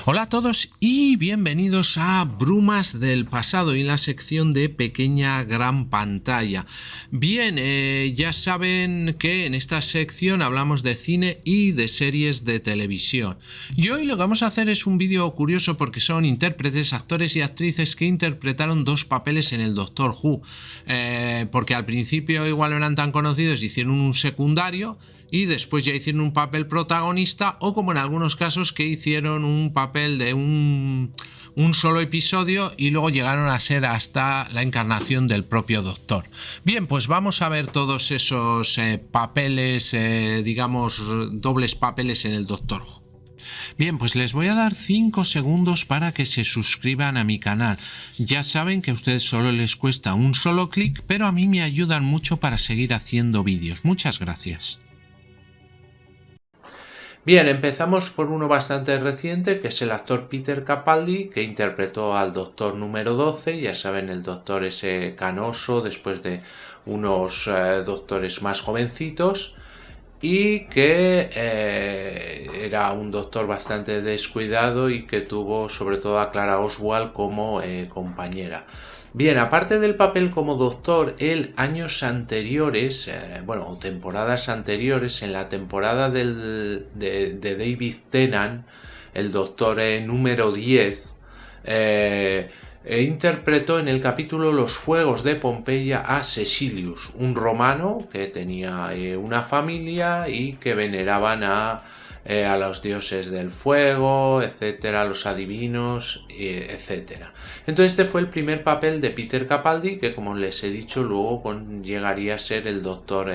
Hola a todos y bienvenidos a Brumas del Pasado y en la sección de Pequeña Gran Pantalla. Bien, ya saben que en esta sección hablamos de cine y de series de televisión. Y hoy lo que vamos a hacer es un vídeo curioso porque son intérpretes, actores y actrices que interpretaron dos papeles en el Doctor Who. Porque al principio igual no eran tan conocidos, hicieron un secundario y después ya hicieron un papel protagonista, o como en algunos casos que hicieron un papel de un solo episodio y luego llegaron a ser hasta la encarnación del propio Doctor. Bien, pues vamos a ver todos esos papeles, digamos dobles papeles en el Doctor Who. Bien, pues les voy a dar 5 segundos para que se suscriban a mi canal. Ya saben que a ustedes solo les cuesta un solo clic, pero a mí me ayudan mucho para seguir haciendo vídeos. Muchas gracias. Bien, empezamos por uno bastante reciente, que es el actor Peter Capaldi, que interpretó al Doctor número 12, ya saben, el Doctor ese canoso, después de unos doctores más jovencitos, y que era un doctor bastante descuidado y que tuvo sobre todo a Clara Oswald como compañera. Bien, aparte del papel como doctor, él años anteriores, temporadas anteriores, en la temporada de David Tennant, el doctor número 10, interpretó en el capítulo Los Fuegos de Pompeya a Cecilius, un romano que tenía una familia y que veneraban a los dioses del fuego, etcétera, los adivinos, etcétera. Entonces este fue el primer papel de Peter Capaldi, que como les he dicho luego llegaría a ser el Doctor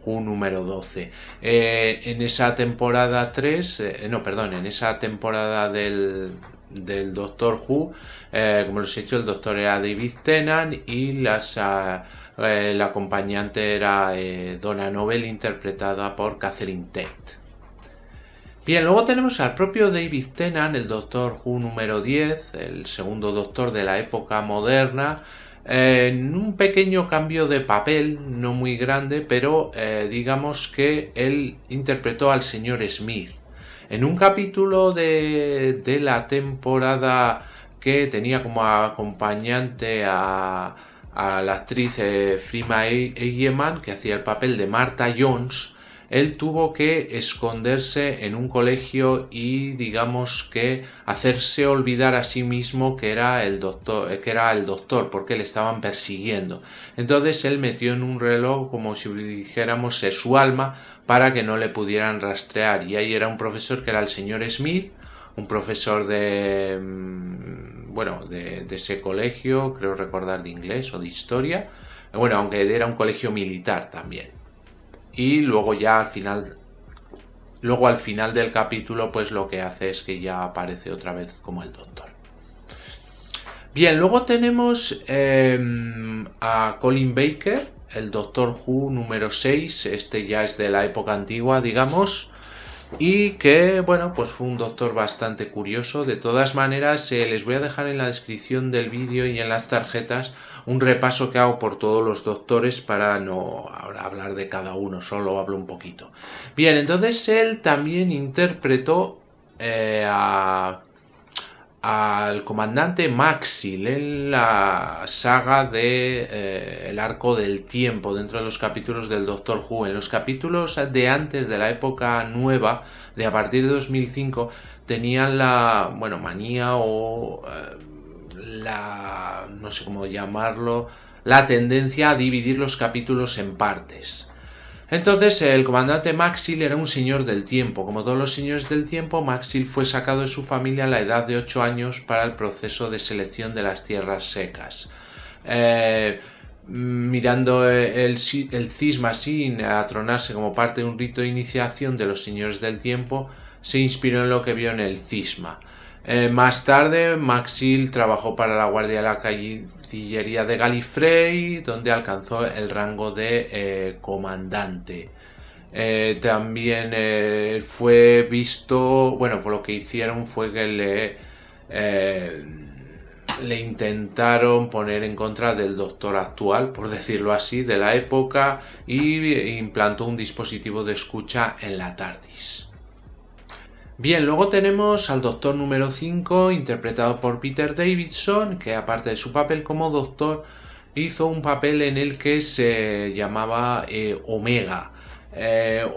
Who número 12. En esa temporada en esa temporada del Doctor Who, como les he dicho, el Doctor era David Tennant y la acompañante era Donna Noble, interpretada por Catherine Tate. Bien, luego tenemos al propio David Tennant, el Doctor Who número 10, el segundo Doctor de la época moderna, en un pequeño cambio de papel, no muy grande, pero digamos que él interpretó al señor Smith. En un capítulo de la temporada que tenía como acompañante a la actriz Freema Agyeman, que hacía el papel de Martha Jones, él tuvo que esconderse en un colegio y digamos que hacerse olvidar a sí mismo que era el doctor, porque le estaban persiguiendo. Entonces él metió en un reloj, como si dijéramos, su alma para que no le pudieran rastrear. Y ahí era un profesor que era el señor Smith, un profesor de ese colegio, creo recordar, de inglés o de historia. Bueno, aunque era un colegio militar también. Y luego ya al final del capítulo, pues lo que hace es que ya aparece otra vez como el Doctor. Bien, luego tenemos a Colin Baker, el Doctor Who número 6, este ya es de la época antigua, digamos, y que, bueno, pues fue un doctor bastante curioso. De todas maneras, les voy a dejar en la descripción del vídeo y en las tarjetas un repaso que hago por todos los doctores para no hablar de cada uno, solo hablo un poquito. Bien, entonces él también interpretó al comandante Maxil en la saga de El Arco del Tiempo, dentro de los capítulos del Doctor Who. En los capítulos de antes de la época nueva, de a partir de 2005, tenían la manía o no sé cómo llamarlo, la tendencia a dividir los capítulos en partes. Entonces el comandante Maxil era un señor del tiempo. Como todos los señores del tiempo, Maxil fue sacado de su familia a la edad de 8 años para el proceso de selección de las tierras secas. Mirando el cisma sin atronarse como parte de un rito de iniciación de los señores del tiempo, se inspiró en lo que vio en el cisma. Más tarde, Maxil trabajó para la Guardia de la Cancillería de Gallifrey, donde alcanzó el rango de comandante. También fue visto, por lo que hicieron fue que le intentaron poner en contra del doctor actual, por decirlo así, de la época, y implantó un dispositivo de escucha en la TARDIS. Bien, luego tenemos al Doctor número 5, interpretado por Peter Davidson, que aparte de su papel como Doctor, hizo un papel en el que se llamaba Omega.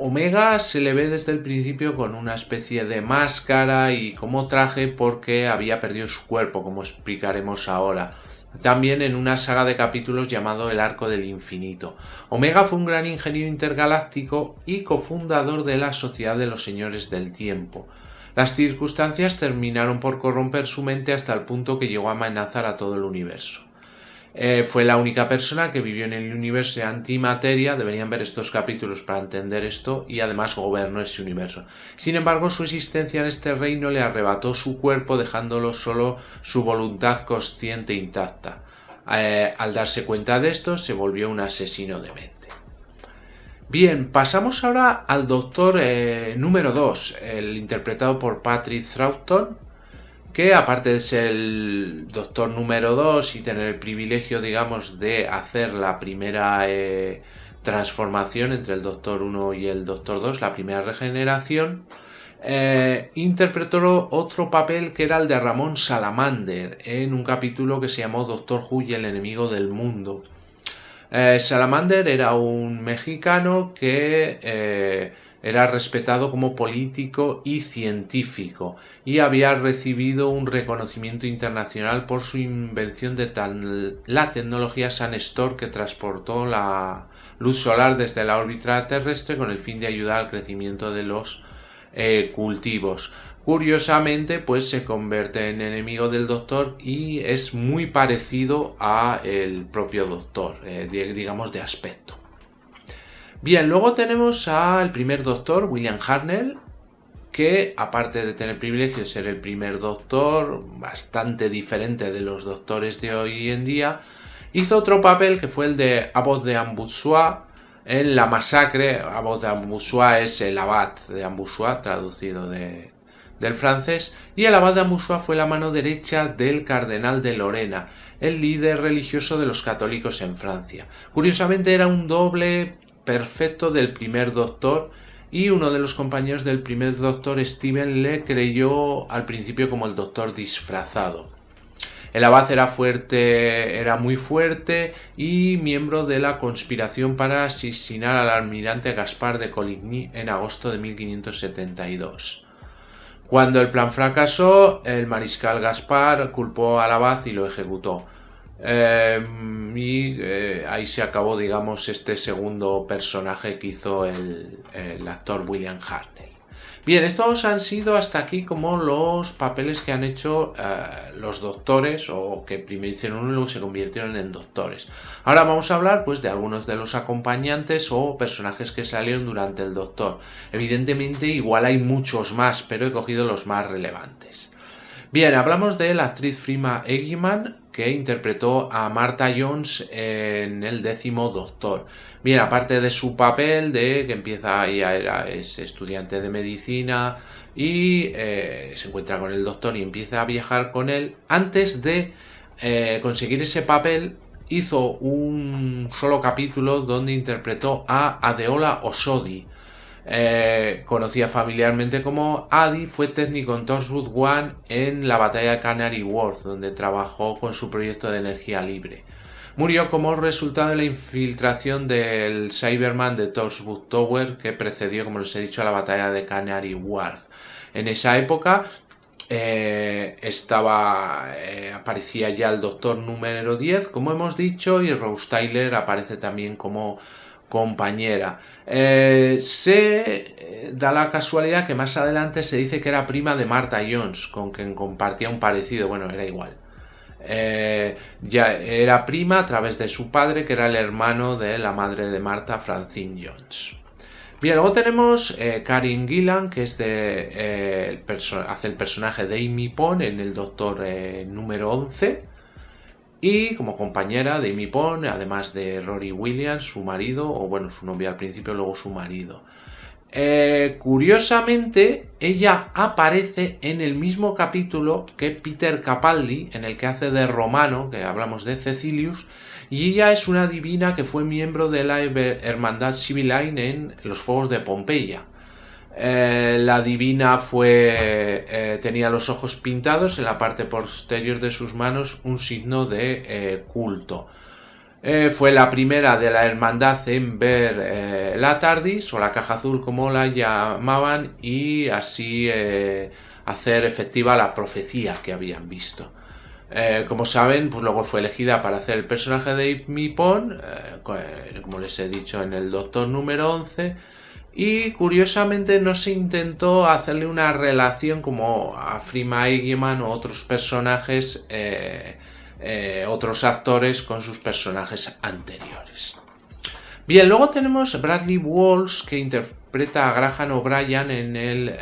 Omega se le ve desde el principio con una especie de máscara y como traje porque había perdido su cuerpo, como explicaremos ahora. También en una saga de capítulos llamado El Arco del Infinito. Omega fue un gran ingeniero intergaláctico y cofundador de la Sociedad de los Señores del Tiempo. Las circunstancias terminaron por corromper su mente hasta el punto que llegó a amenazar a todo el universo. Fue la única persona que vivió en el universo de antimateria, deberían ver estos capítulos para entender esto, y además gobernó ese universo. Sin embargo, su existencia en este reino le arrebató su cuerpo, dejándolo solo su voluntad consciente intacta. Al darse cuenta de esto, se volvió un asesino de mente. Bien, pasamos ahora al Doctor número 2, el interpretado por Patrick Troughton, que aparte de ser el Doctor número 2 y tener el privilegio, digamos, de hacer la primera transformación entre el Doctor 1 y el Doctor 2, la primera regeneración, interpretó otro papel que era el de Ramón Salamander en un capítulo que se llamó Doctor Who y el enemigo del mundo. Salamander era un mexicano que era respetado como político y científico y había recibido un reconocimiento internacional por su invención de la tecnología SunStore, que transportó la luz solar desde la órbita terrestre con el fin de ayudar al crecimiento de los cultivos. Curiosamente, pues se convierte en enemigo del Doctor y es muy parecido a el propio Doctor, digamos de aspecto. Bien, luego tenemos al primer Doctor, William Hartnell, que aparte de tener el privilegio de ser el primer Doctor, bastante diferente de los doctores de hoy en día, hizo otro papel que fue el de Abbot de Amboussois en La Masacre. Abbot de Amboussois es el abad de Amboussois, traducido del francés, y el abad de Amboussois fue la mano derecha del cardenal de Lorena, el líder religioso de los católicos en Francia. Curiosamente era un doble perfecto del primer Doctor, y uno de los compañeros del primer Doctor, Steven, le creyó al principio como el Doctor disfrazado. El abad era muy fuerte y miembro de la conspiración para asesinar al almirante Gaspar de Coligny en agosto de 1572. Cuando el plan fracasó, el mariscal Gaspar culpó al abad y lo ejecutó. Ahí se acabó, digamos, este segundo personaje que hizo el actor William Hartnell. Bien, estos han sido hasta aquí como los papeles que han hecho los doctores, o que primero hicieron uno y luego se convirtieron en doctores. Ahora vamos a hablar pues de algunos de los acompañantes o personajes que salieron durante el Doctor. Evidentemente igual hay muchos más, pero he cogido los más relevantes. Bien, hablamos de la actriz Freema Agyeman, que interpretó a Martha Jones en el 10º Doctor. Bien, aparte de su papel de que empieza, es estudiante de medicina y se encuentra con el Doctor y empieza a viajar con él, antes de conseguir ese papel hizo un solo capítulo donde interpretó a Adeola Osodi. Conocida familiarmente como Adi, fue técnico en Torchwood One en la batalla de Canary Wharf, donde trabajó con su proyecto de energía libre. Murió como resultado de la infiltración del Cyberman de Torchwood Tower, que precedió, como les he dicho, a la batalla de Canary Wharf. En esa época aparecía ya el Doctor número 10, como hemos dicho, y Rose Tyler aparece también como compañera. Se da la casualidad que más adelante se dice que era prima de Martha Jones, con quien compartía un parecido, bueno, era igual. Ya era prima a través de su padre, que era el hermano de la madre de Martha, Francine Jones. Bien, luego tenemos Karen Gillan, que es hace el personaje de Amy Pond en el Doctor número 11. Y como compañera de Amy Pond, además de Rory Williams, su marido, o bueno, su novia al principio, luego su marido. Curiosamente, ella aparece en el mismo capítulo que Peter Capaldi, en el que hace de Romano, que hablamos de Cecilius, y ella es una divina que fue miembro de la Hermandad Sibylline en los Fuegos de Pompeya. La divina tenía los ojos pintados, en la parte posterior de sus manos un signo de culto. Fue la primera de la hermandad en ver la TARDIS, o la caja azul como la llamaban, y así hacer efectiva la profecía que habían visto. Como saben, pues luego fue elegida para hacer el personaje de Amy Pond, como les he dicho, en el Doctor número 11, y curiosamente no se intentó hacerle una relación como a Freema Agyeman o otros personajes, otros actores con sus personajes anteriores. Bien, luego tenemos Bradley Walsh, que interpreta a Graham O'Brien en el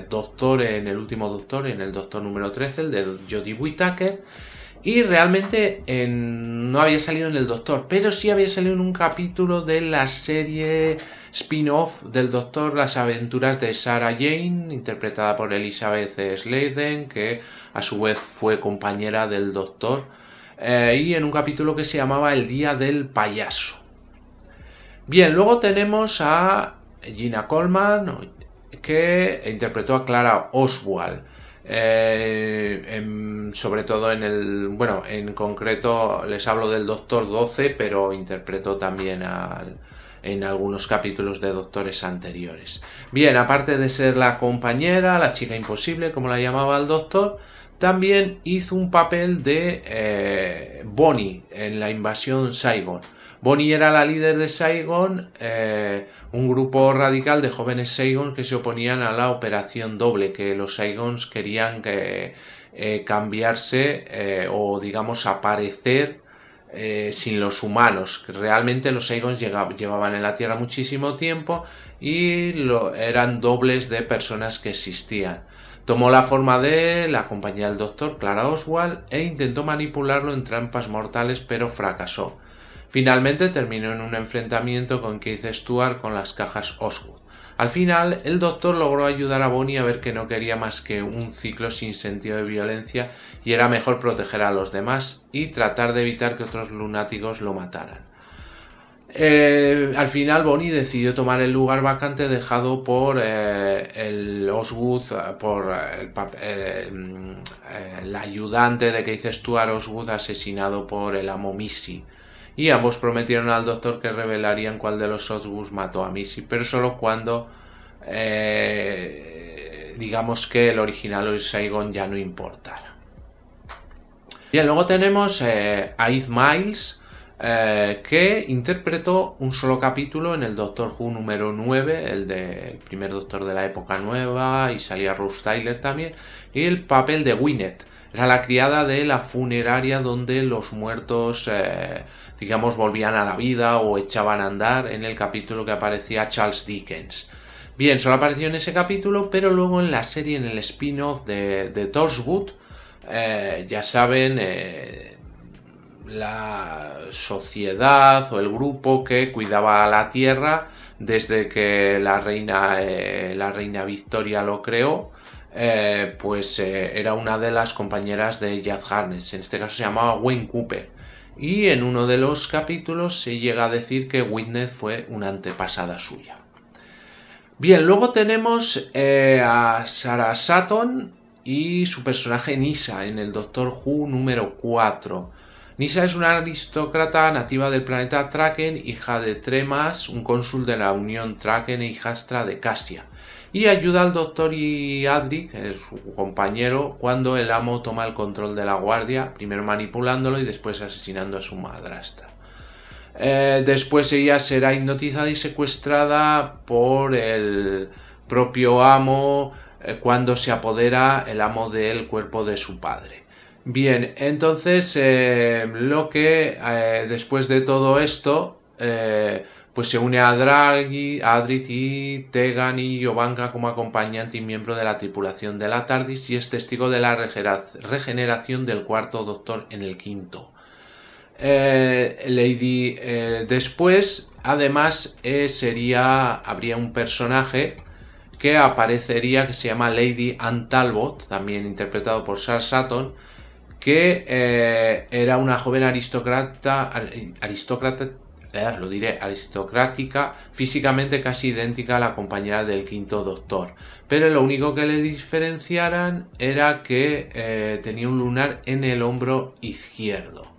Doctor, en el último Doctor, en el Doctor número 13, el de Jodie Whittaker. Y realmente no había salido en el Doctor, pero sí había salido en un capítulo de la serie spin-off del Doctor, Las aventuras de Sarah Jane, interpretada por Elizabeth Sladen, que a su vez fue compañera del Doctor, y en un capítulo que se llamaba El día del payaso. Bien, luego tenemos a Gina Coleman, que interpretó a Clara Oswald. Sobre todo en concreto les hablo del Doctor 12, pero interpretó también en algunos capítulos de Doctores anteriores. Bien, aparte de ser la compañera, la chica imposible, como la llamaba el Doctor, también hizo un papel de Bonnie en la invasión Saigon. Bonnie era la líder de Saigon, un grupo radical de jóvenes Saigons que se oponían a la operación doble, que los Saigons querían cambiarse o digamos aparecer sin los humanos. Realmente los Saigons llevaban en la Tierra muchísimo tiempo y eran dobles de personas que existían. Tomó la forma de la compañía del Doctor, Clara Oswald, e intentó manipularlo en trampas mortales, pero fracasó. Finalmente terminó en un enfrentamiento con Keith Stewart con las cajas Osgood. Al final, el Doctor logró ayudar a Bonnie a ver que no quería más que un ciclo sin sentido de violencia y era mejor proteger a los demás y tratar de evitar que otros lunáticos lo mataran. Al final Bonnie decidió tomar el lugar vacante dejado por el Osgood, por el ayudante de Keith Stewart, Osgood, asesinado por el amo Missy. Y ambos prometieron al Doctor que revelarían cuál de los Osgood mató a Missy, pero solo cuando digamos que el original o Saigon ya no importara. Bien, luego tenemos a Eve Miles, que interpretó un solo capítulo en el Doctor Who número 9, el primer Doctor de la época nueva, y salía Rose Tyler también, y el papel de Gwyneth. Era la criada de la funeraria donde los muertos, digamos, volvían a la vida o echaban a andar, en el capítulo que aparecía Charles Dickens. Bien, solo apareció en ese capítulo, pero luego en la serie, en el spin-off de Torchwood, ya saben, la sociedad o el grupo que cuidaba a la Tierra desde que la reina Victoria lo creó, era una de las compañeras de Jack Harkness. En este caso se llamaba Wayne Cooper, y en uno de los capítulos se llega a decir que Gwyneth fue una antepasada suya. Bien, luego tenemos a Sarah Sutton y su personaje Nyssa en el Doctor Who número 4. Nyssa es una aristócrata nativa del planeta Traken, hija de Tremas, un cónsul de la Unión Traken e hijastra de Cassia, y ayuda al Doctor y Adric, que es su compañero, cuando el amo toma el control de la guardia, primero manipulándolo y después asesinando a su madrastra. Después ella será hipnotizada y secuestrada por el propio amo cuando se apodera el amo del cuerpo de su padre. Bien, entonces después de todo esto, pues se une a Adric y Tegan y Jovanka como acompañante y miembro de la tripulación de la TARDIS, y es testigo de la regeneración del cuarto Doctor en el quinto. Después, además, habría un personaje que aparecería que se llama Lady Anne Talbot, también interpretado por Sarah Sutton, que era una joven aristócrata lo diré, aristocrática, físicamente casi idéntica a la compañera del quinto doctor. Pero lo único que le diferenciaran era que tenía un lunar en el hombro izquierdo.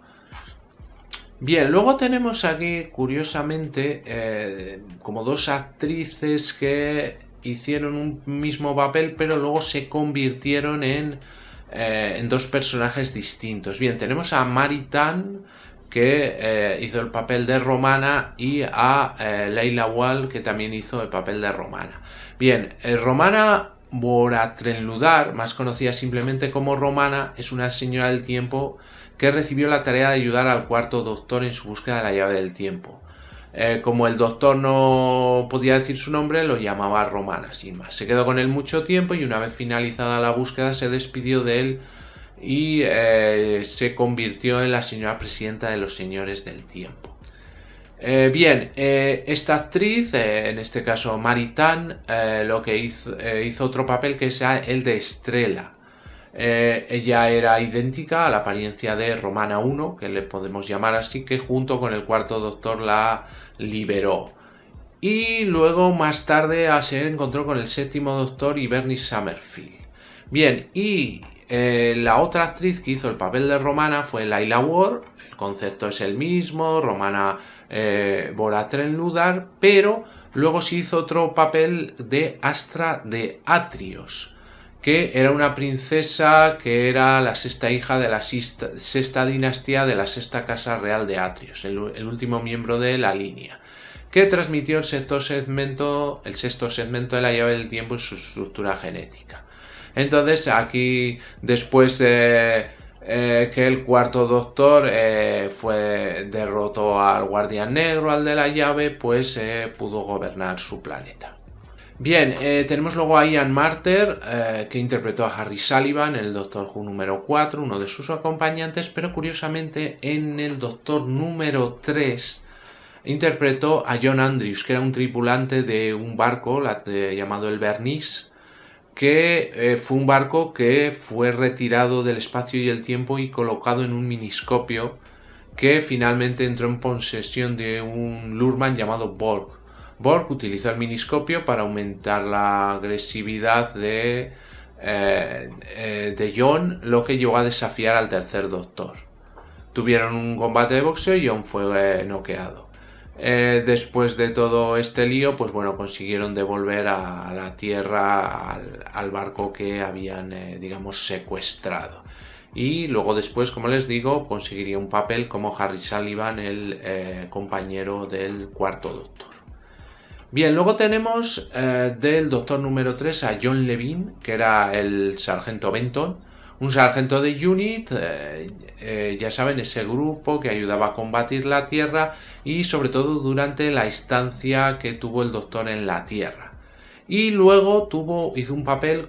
Bien, luego tenemos aquí, curiosamente, como dos actrices que hicieron un mismo papel, pero luego se convirtieron en dos personajes distintos. Bien, tenemos a Mary Tan, que hizo el papel de Romana, y a Leila Wall, que también hizo el papel de Romana. Bien, Romana Boratrenludar, más conocida simplemente como Romana, es una señora del tiempo que recibió la tarea de ayudar al cuarto doctor en su búsqueda de la llave del tiempo. Como el doctor no podía decir su nombre, lo llamaba Romana, sin más. Se quedó con él mucho tiempo y una vez finalizada la búsqueda se despidió de él y se convirtió en la señora presidenta de los señores del tiempo. Esta actriz, en este caso Mary Tan, lo que hizo otro papel que es el de Estrella. Ella era idéntica a la apariencia de Romana 1, que le podemos llamar así, que junto con el cuarto doctor la liberó. Y luego más tarde se encontró con el séptimo doctor y Bernie Summerfield. Bien, y la otra actriz que hizo el papel de Romana fue Leila Ward. El concepto es el mismo, Romana Boratrenludar, pero luego se hizo otro papel de Astra de Atrios, que era una princesa que era la sexta hija de la sexta dinastía de la sexta casa real de Atrios, el último miembro de la línea, que transmitió el sexto segmento de la llave del tiempo en su estructura genética. Entonces aquí, después de que el cuarto doctor derrotó al guardián negro, al de la llave, pues pudo gobernar su planeta. Bien, tenemos luego a Ian Marter, que interpretó a Harry Sullivan en el Doctor Who número 4, uno de sus acompañantes, pero curiosamente en el Doctor número 3 interpretó a John Andrews, que era un tripulante de un barco llamado el Bernice, que fue un barco que fue retirado del espacio y el tiempo y colocado en un miniscopio, que finalmente entró en posesión de un Lurman llamado Borg. Borg utilizó el miniscopio para aumentar la agresividad de John, lo que llegó a desafiar al tercer doctor. Tuvieron un combate de boxeo y John fue noqueado. Después de todo este lío, pues bueno, consiguieron devolver a la Tierra al barco que habían, digamos, secuestrado. Y luego después, como les digo, conseguiría un papel como Harry Sullivan, el compañero del cuarto doctor. Bien, luego tenemos del doctor número 3 a John Levine, que era el sargento Benton, un sargento de UNIT, ya saben, ese grupo que ayudaba a combatir la Tierra y sobre todo durante la estancia que tuvo el doctor en la Tierra. Y luego hizo un papel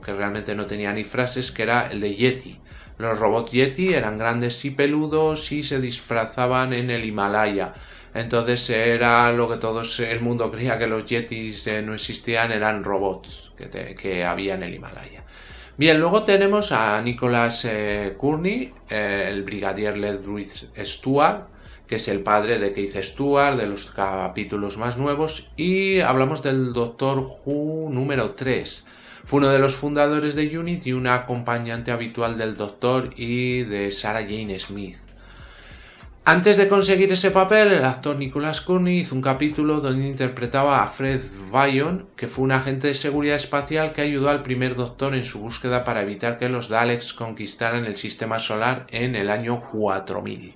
que realmente no tenía ni frases, que era el de Yeti. Los robots Yeti eran grandes y peludos y se disfrazaban en el Himalaya. Entonces era lo que todo el mundo creía, que los Yetis no existían, eran robots que había en el Himalaya. Bien, luego tenemos a Nicholas Courtney, el brigadier Ledruith Stewart, que es el padre de Keith Stewart, de los capítulos más nuevos, y hablamos del Doctor Who número 3. Fue uno de los fundadores de UNIT y un acompañante habitual del Doctor y de Sarah Jane Smith. Antes de conseguir ese papel, el actor Nicholas Courtney hizo un capítulo donde interpretaba a Fred Vallon, que fue un agente de seguridad espacial que ayudó al primer Doctor en su búsqueda para evitar que los Daleks conquistaran el sistema solar en el año 4000.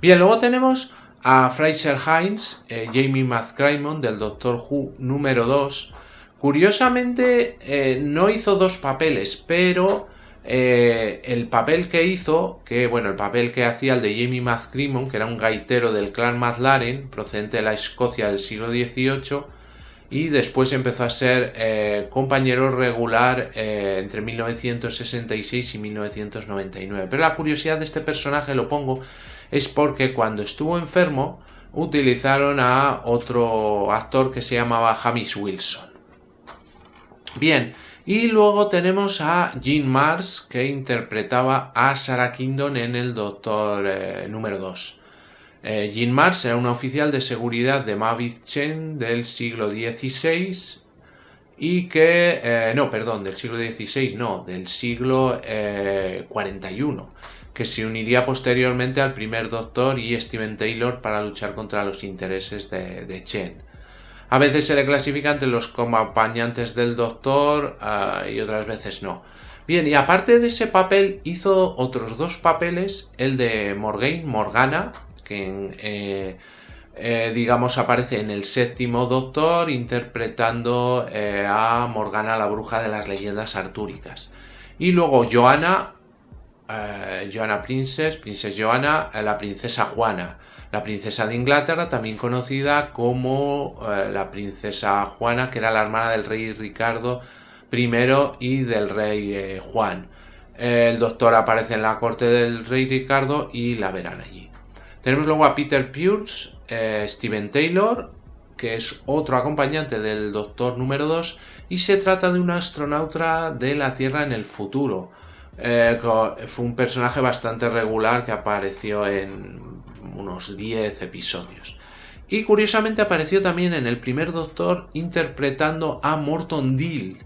Bien, luego tenemos a Fraser Hines, Jamie McCrimmon del Doctor Who número 2. Curiosamente no hizo dos papeles, pero el papel que hizo, el papel que hacía el de Jamie McCrimmon, que era un gaitero del clan Mathlaren, procedente de la Escocia del siglo XVIII, y después empezó a ser compañero regular entre 1966 y 1999. Pero la curiosidad de este personaje, lo pongo, es porque cuando estuvo enfermo utilizaron a otro actor que se llamaba Hamish Wilson. Bien, y luego tenemos a Jean Mars, que interpretaba a Sarah Kingdon en el Doctor número 2. Jean Mars era una oficial de seguridad de Mavic Chen del siglo XVI y que, no, perdón, del siglo XVI, no, del siglo 41, que se uniría posteriormente al primer Doctor y Steven Taylor para luchar contra los intereses de Chen. A veces se le clasifica entre los acompañantes del Doctor y otras veces no. Bien, y aparte de ese papel hizo otros dos papeles, el de Morgana, que digamos aparece en el séptimo Doctor interpretando a Morgana, la bruja de las leyendas artúricas. Y luego Joanna Princess Joanna, la princesa Juana, la princesa de Inglaterra, también conocida como la princesa Juana, que era la hermana del rey Ricardo I y del rey Juan. El Doctor aparece en la corte del rey Ricardo y la verán allí. Tenemos luego a Peter Pearce, Steven Taylor, que es otro acompañante del Doctor número 2, y se trata de un astronauta de la Tierra en el futuro. Fue un personaje bastante regular que apareció en unos 10 episodios. Y curiosamente apareció también en el primer Doctor interpretando a Morton Deal.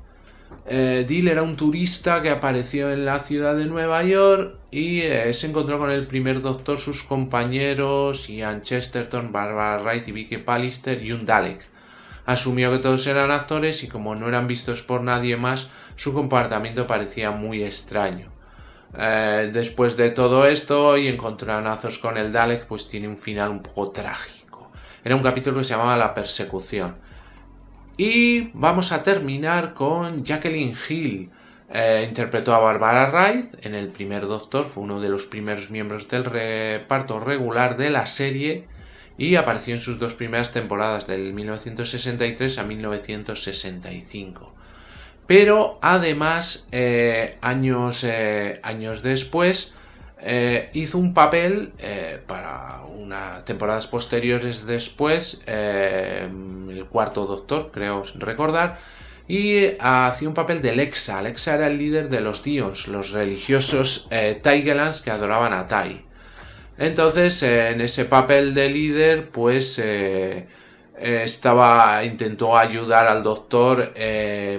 Deal era un turista que apareció en la ciudad de Nueva York y se encontró con el primer Doctor, sus compañeros, Ian Chesterton, Barbara Wright y Vicky Pallister y un Dalek. Asumió que todos eran actores y como no eran vistos por nadie más, su comportamiento parecía muy extraño. Después de todo esto y encontronazos con el Dalek, pues tiene un final un poco trágico. Era un capítulo que se llamaba La Persecución. Y vamos a terminar con Jacqueline Hill. Interpretó a Barbara Wright en el primer Doctor, fue uno de los primeros miembros del reparto regular de la serie y apareció en sus dos primeras temporadas, del 1963 a 1965. Pero además, años después, hizo un papel para unas temporadas posteriores después, el cuarto Doctor, creo recordar, y hacía un papel de Lexa. Lexa era el líder de los Dions, los religiosos Taigelans que adoraban a Tai. Entonces, en ese papel de líder, pues intentó ayudar al Doctor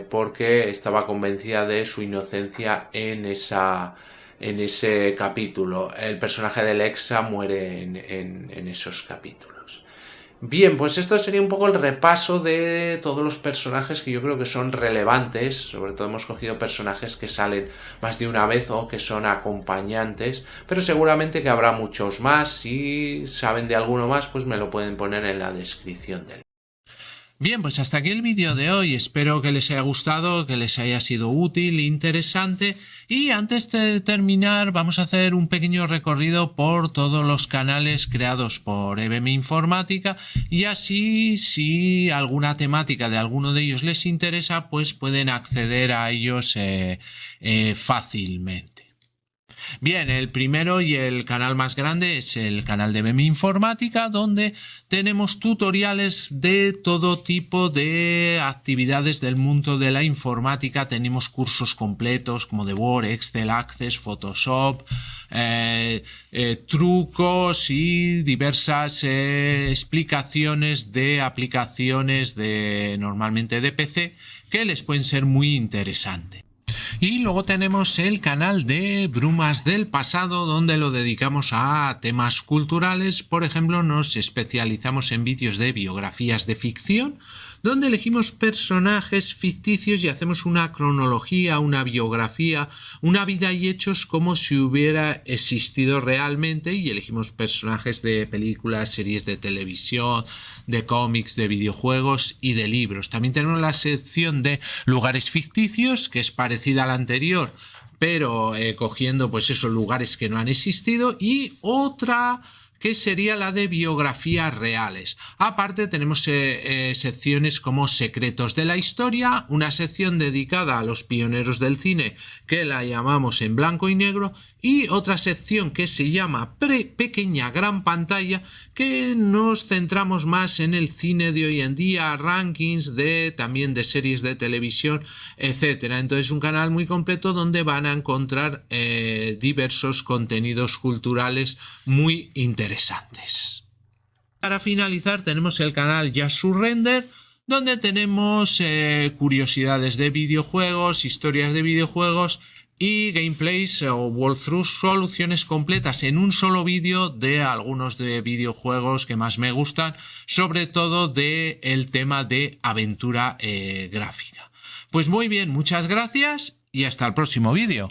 porque estaba convencida de su inocencia en ese capítulo. El personaje de Lexa muere en esos capítulos. Bien, pues esto sería un poco el repaso de todos los personajes que yo creo que son relevantes. Sobre todo hemos cogido personajes que salen más de una vez o que son acompañantes, pero seguramente que habrá muchos más. Si saben de alguno más, pues me lo pueden poner en la descripción del. Bien, pues hasta aquí el vídeo de hoy. Espero que les haya gustado, que les haya sido útil, interesante. Y antes de terminar, vamos a hacer un pequeño recorrido por todos los canales creados por EBM Informática. Y así, si alguna temática de alguno de ellos les interesa, pues pueden acceder a ellos fácilmente. Bien, el primero y el canal más grande es el canal de EBM Informática, donde tenemos tutoriales de todo tipo de actividades del mundo de la informática. Tenemos cursos completos como de Word, Excel, Access, Photoshop, trucos y diversas explicaciones de aplicaciones normalmente de PC que les pueden ser muy interesantes. Y luego tenemos el canal de Brumas del Pasado, donde lo dedicamos a temas culturales. Por ejemplo, nos especializamos en vídeos de biografías de ficción, donde elegimos personajes ficticios y hacemos una cronología, una biografía, una vida y hechos como si hubiera existido realmente, y elegimos personajes de películas, series de televisión, de cómics, de videojuegos y de libros. También tenemos la sección de lugares ficticios, que es parecida a la anterior, pero cogiendo pues esos lugares que no han existido, y otra que sería la de biografías reales. Aparte tenemos secciones como Secretos de la Historia, una sección dedicada a los pioneros del cine que la llamamos En Blanco y Negro, y otra sección que se llama Pequeña Gran Pantalla, que nos centramos más en el cine de hoy en día, rankings también de series de televisión, etcétera. Entonces, un canal muy completo donde van a encontrar diversos contenidos culturales muy interesantes. Para finalizar tenemos el canal Just Surrender, donde tenemos curiosidades de videojuegos, historias de videojuegos y gameplays o walkthroughs, soluciones completas en un solo vídeo de algunos de videojuegos que más me gustan, sobre todo del tema de aventura gráfica. Pues muy bien, muchas gracias y hasta el próximo vídeo.